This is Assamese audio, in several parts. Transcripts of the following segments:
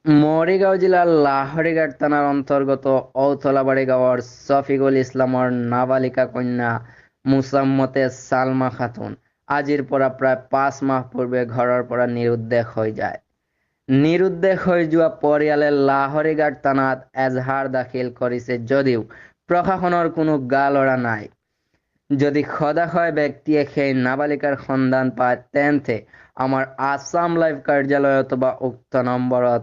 মৰিগাঁও জিলাৰ লাহৰীঘাট থানাৰ অন্তৰ্গত ঔতলাবাৰী গাঁৱৰ ছফিকুল ইছলামৰ নাবালিকা কন্যা মুছাম্মতে ছালমা খাতুন আজিৰ পৰা প্ৰায় 5 মাহ পূৰ্বে ঘৰৰ পৰা নিৰুদ্দেশ হৈ যায়। নিৰুদ্দেশ হৈ যোৱা পৰিয়ালে লাহৰীঘাট থানাত এজাহাৰ দাখিল কৰিছে যদিও প্ৰশাসনৰ কোনো গা লৰা নাই। যদি সদাশয় ব্যক্তিয়ে সেই নাবালিকাৰ সন্ধান পায় তেন্তে আমাৰ আছাম লাইভ কাৰ্যালয়ত বা উক্ত নম্বৰত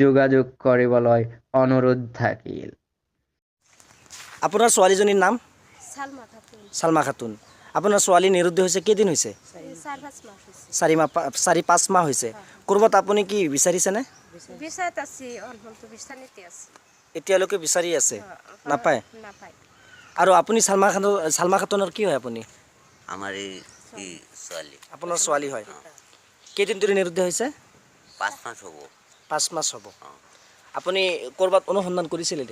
যোগাযোগ কৰিবলৈ অনুৰোধ থাকিল। আপোনাৰ ছোৱালীজনীৰ নাম? সালমা খাতুন। ছালমা খাতুন। আপোনাৰ ছোৱালী নিৰুদ্দেশ হৈছে কেইদিন হৈছে? 4-5 মাহ হৈছে। 4-5 মাহ হৈছে। ক'ৰবাত আপুনি কি বিচাৰিছেনে? বিচাৰত আছি অনহলটো বিচাৰিতে আছে। এতিয়ালৈকে বিচাৰি আছে, নাপায়? নাপায়। আৰু আপুনি ছালমা খাতুনৰ কি হয় আপুনি? আমাৰ এই ছোৱালী। আপোনাৰ ছোৱালী হয়। কেইদিন ধৰি নিৰুদ্দেশ হৈছে? 5 মাহ হ'ব। 5 মাহ হ'ব। আপুনি ক'ৰবাত অনুসন্ধান কৰিছিলে?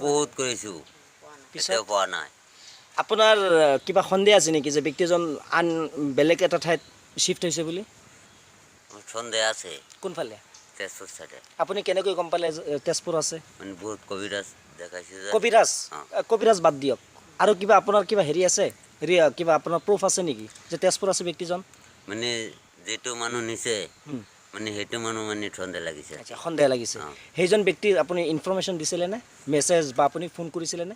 বহুত কৰিছোঁ, পিছত পোৱা নাই। আপোনাৰ কিবা সন্দেহ আছে নেকি যে ব্যক্তিজন আন বেলেগ এটা ঠাইত শ্বিফ্ট হৈছে বুলি? সন্দেহ আছে। কোনফালে? তেজপুৰ চাইডে। আপুনি কেনেকৈ গম পালে তেজপুৰ আছে? মানে বহুত কবিৰাজ দেখাইছে যে। কবিৰাজ বাদ দিয়ক। আৰু কিবা আপোনাৰ কিবা হেৰি আছে? কিবা আপোনাৰ প্ৰুফ আছে নেকি যে তেজপুৰ আছে ব্যক্তিজন? মানে যিটো মানুহ নিছে মানে সেইটো মানুহ মানে সন্দেহ লাগিছে। আচ্ছা, সন্দেহ লাগিছে। সেইজন ব্যক্তিৰ আপুনি ইনফৰমেশ্যন দিছিলেনে? মেছেজ বা আপুনি ফোন কৰিছিলেনে?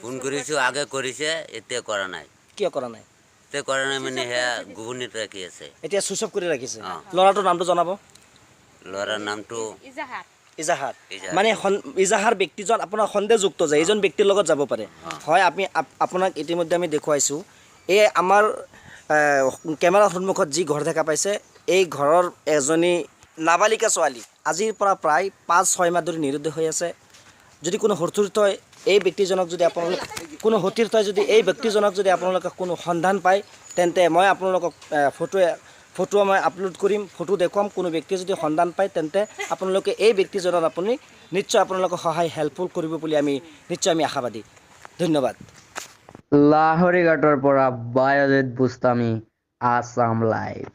ফোন কৰিছোঁ, আগে কৰিছে, এতিয়া কৰা নাই। কিয় কৰা নাই? এতিয়া কৰা নাই মানে সেয়া গোপনীয়তা ৰাখি আছে। এতিয়া চুইচ অফ কৰি ৰাখিছে। ল'ৰাটোৰ নামটো জনাব। ল'ৰাৰ নামটো ইজাহাৰ। মানে ইজাহাৰ ব্যক্তিজন আপোনাৰ সন্দেহযুক্ত যে এইজন ব্যক্তিৰ লগত যাব পাৰে। হয়, আপোনাক ইতিমধ্যে আমি দেখুৱাইছোঁ। এই আমাৰ কেমেৰাৰ সন্মুখত যি ঘৰ দেখা পাইছে, এই ঘৰৰ এজনী নাবালিকা ছোৱালী আজিৰ পৰা প্ৰায় 5-6 মাহ ধৰি নিৰুদ্দেশ হৈ আছে। যদি কোনো সতীৰ্থই এই ব্যক্তিজনক যদি আপোনালোকে কোনো সন্ধান পায় তেন্তে মই আপোনালোকক ফটো মই আপলোড কৰিম, ফটো দেখুৱাম। কোনো ব্যক্তিয়ে যদি সন্ধান পায় তেন্তে আপোনালোকে এই ব্যক্তিজনক আপুনি নিশ্চয় আপোনালোকক হেল্পফুল কৰিব বুলি আমি আশাবাদী। ধন্যবাদ। লাহৰীঘাটৰ পৰা বায়জিৎ বুস্তামী, আছাম লাইভ।